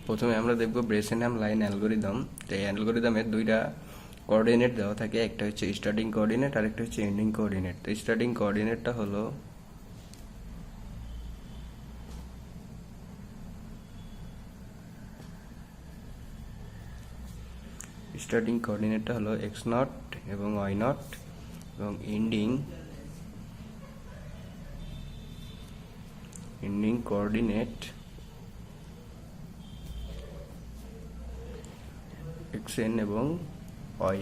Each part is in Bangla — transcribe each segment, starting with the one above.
প্রথমে আমরা দেখব ব্রেসেনহ্যাম লাইন অ্যালগরিদম। তো এই অ্যালগরিদমের দুইটা কোঅর্ডিনেট দেওয়া থাকে, একটা হচ্ছে স্টার্টিং কোঅর্ডিনেট আর একটা হচ্ছে এন্ডিং কোঅর্ডিনেট। তো স্টার্টিং কোঅর্ডিনেটটা হলো x0 এবং y0 এবং এন্ডিং কোঅর্ডিনেট xn এবং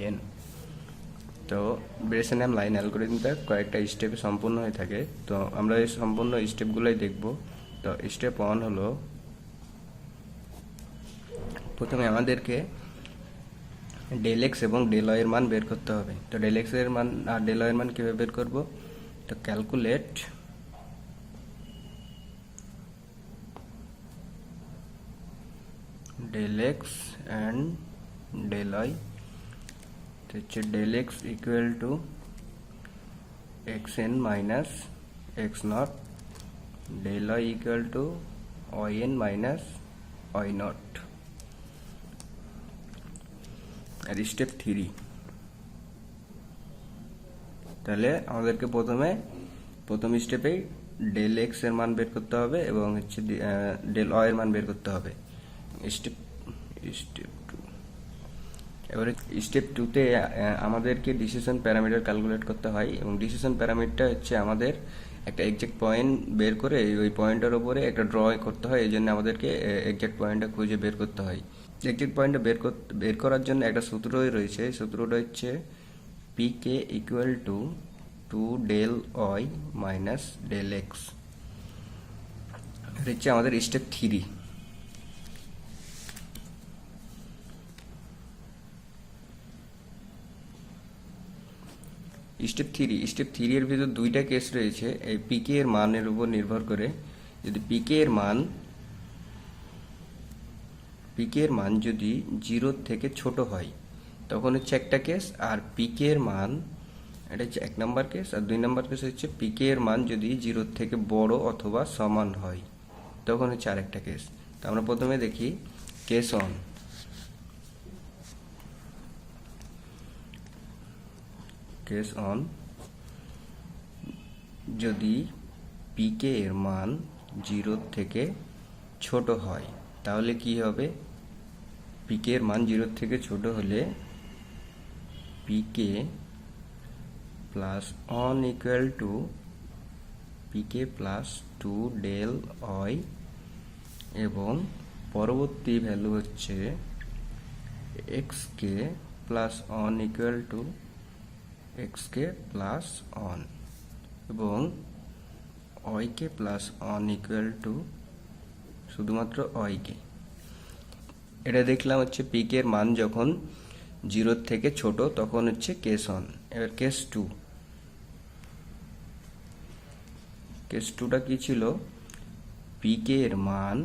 yn। তো ব্রেসেনহ্যাম লাইন অ্যালগরিদমটা কয়েকটা স্টেপে সম্পূর্ণ হয়ে থাকে। তো আমরা এই সম্পূর্ণ স্টেপগুলোই দেখব। তো স্টেপ 1 হলো, প্রথমে আমাদেরকে ডেল এক্স এবং ডেল ওয়াই এর মান বের করতে হবে। তো ডেল এক্স এর মান আর ডেল ওয়াই এর মান কিভাবে বের করব? তো calculate del x and del y. তো হচ্ছে del x equal to xn minus x0, del y equal to yn minus y0। আর স্টেপ 3, তাহলে আমাদেরকে প্রথম স্টেপেই ডেল এক্স এর মান বের করতে হবে এবং হচ্ছে ডেল ওয়াই এর মান বের করতে হবে। স্টেপ 2, এবারে স্টেপ 2তে আমাদেরকে ডিসিশন প্যারামিটার ক্যালকুলেট করতে হয় এবং ডিসিশন প্যারামিটারটা হচ্ছে আমাদের একটা এক্সাক্ট পয়েন্ট বের করে ওই পয়েন্টের উপরে একটা ড্র করতে হয়। এই জন্য আমাদেরকে এক্সাক্ট পয়েন্টটা খুঁজে বের করতে হয়। এক্সাক্ট পয়েন্টটা বের করার জন্য একটা সূত্রই রয়েছে। সূত্রটা হচ্ছে pk equal to 2 del Y minus del x. এটা হচ্ছে আমাদের স্টেপ 3। স্টেপ 3 এর ভিতর দুইটা কেস রয়েছে। এই পিকে এর মানের উপর নির্ভর করে, যদি পিকে এর মান যদি 0 থেকে ছোট হয় তখন হচ্ছে একটা কেস, আর পিকে এর মান, এটা হচ্ছে 1 নম্বর কেস। আর 2 নম্বর কেস হচ্ছে পিকে এর মান যদি 0 থেকে বড় অথবা সমান হয় তখন হচ্ছে আরেকটা কেস। তো আমরা প্রথমে দেখি কেস 1। কেস 1, যদি পিকে এর মান 0 থেকে ছোট হয় তাহলে কি হবে? পিকে এর মান 0 থেকে ছোট হলে P K plus 1 equal to P K plus 2 del Y, এবং পরবর্তী ভ্যালু হচ্ছে xk plus 1 equal to xk plus 1 এবং yk প্লাস 1 ইকুয়াল টু শুধুমাত্র yk। এটা দেখলাম হচ্ছে পিকে এর মান যখন 0 থেকে ছোট তখন হচ্ছে কেস 1। এবার কেস 2, কেস 2টা কি ছিল? পিকে এর মান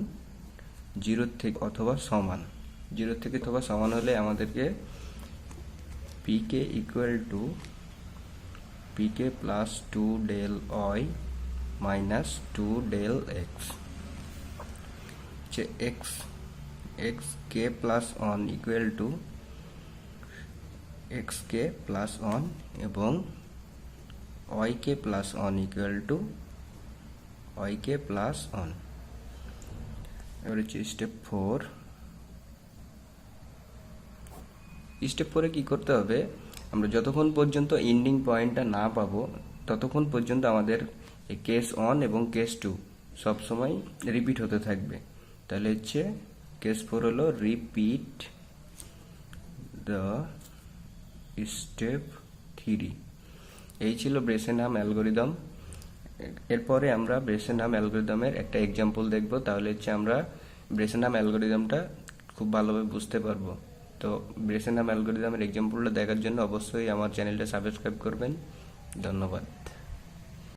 0 থেকে অথবা সমান, 0 থেকে অথবা সমান হলে আমাদেরকে P K equal to P K plus 2 del Y minus 2 del X, হচ্ছে xk plus 1 equal to xk plus 1 এবং yk plus 1 equal to yk plus 1। এবার হচ্ছে স্টেপ 4। স্টেপ 4-এ কি করতে হবে? আমরা যতক্ষণ পর্যন্ত এন্ডিং পয়েন্টটা না পাবো ততক্ষণ পর্যন্ত আমাদের এই কেস 1 এবং কেস 2 সবসময় রিপিট হতে থাকবে। তাহলে হচ্ছে কেস 4 হলো রিপিট দ্য স্টেপ 3। এই ছিল ব্রেসেনহ্যাম অ্যালগরিদম। এরপরে আমরা ব্রেসেনহ্যাম অ্যালগরিদমের একটা এক্সাম্পল দেখব, তাহলে হচ্ছে আমরা ব্রেসেনহ্যাম অ্যালগরিদমটা খুব ভালোভাবে বুঝতে পারবো। তো ব্রেসেনহ্যাম অ্যালগরিদমের এক্সাম্পলটা দেখার জন্য অবশ্যই আমার চ্যানেলটা সাবস্ক্রাইব করবেন। ধন্যবাদ।